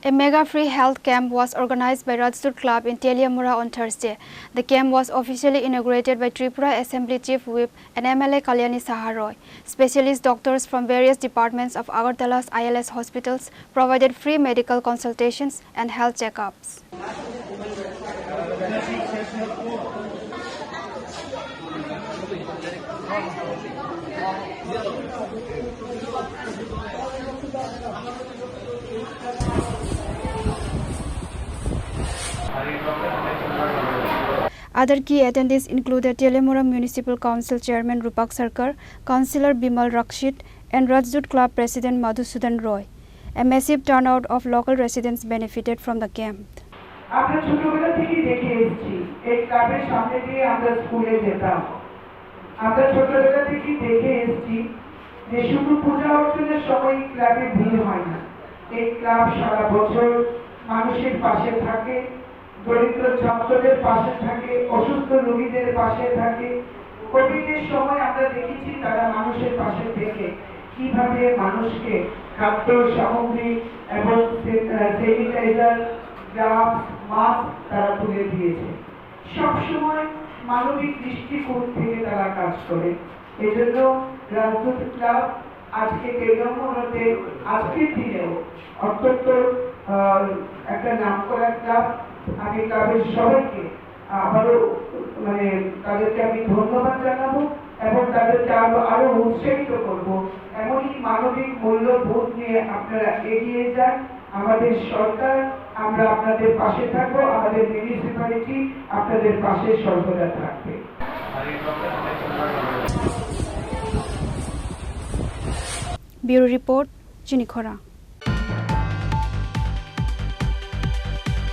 A mega free health camp was organized by Rajdut Club in Teliamura on Thursday. The camp was officially inaugurated by Tripura Assembly Chief Whip and MLA Kalyani Saha. Specialist doctors from various departments of Agartala's ILS hospitals provided free medical consultations and health checkups. Other key attendees included Teliamura Municipal Council Chairman Rupak Sarkar, Councillor Bimal Rakshit, and Rajdut Club President Madhusudan Roy. A massive turnout of local residents benefited from the camp. আমরা ছোটবেলা থেকে দেখে এসেছি এই ক্লাবের সামনে দিয়ে আমরা স্কুলে যেতাম। আমরা ছোটবেলা থেকে দেখে এসেছি যে শুধু পূজা অর্চনের সময় ক্লাবে ভিড় হয় না। এই ক্লাব সারা বছর মানুষের পাশে থাকে, দরিদ্র ছাত্রদের পাশে থাকে, অসুস্থ রোগীদের পাশে থাকে। কোভিডের সময় আমরা দেখেছি তারা মানুষের পাশে থেকে কিভাবে মানুষকে খাদ্য সামগ্রী এবং স্যানিটাইজার, গ্লাভস, মাস্ক তারা তুলে দিয়েছে। সবসময় মানবিক দৃষ্টিকোণ থেকে তারা কাজ করে। এজন্য রাজদূত ক্লাব আজকে তেলিয়ামুরাতে আজকের দিনেও অত্যন্ত একটা নামকরা ক্লাব। আমি ক্লাবের সবাইকে আবারও তাদেরকে আমি ধন্যবাদ জানাবো এবং তাদেরকে আরো উৎসাহিত করব। এমনই মানবিক মূল্যবোধ নিয়ে আপনারা এগিয়ে যান। আমাদের সরকার, আমরা আপনাদের পাশে থাকবো, আমাদের মিউনিসিপ্যালিটি আপনাদের পাশে সর্বদা থাকবে। Bureau Report, Chini Khorang.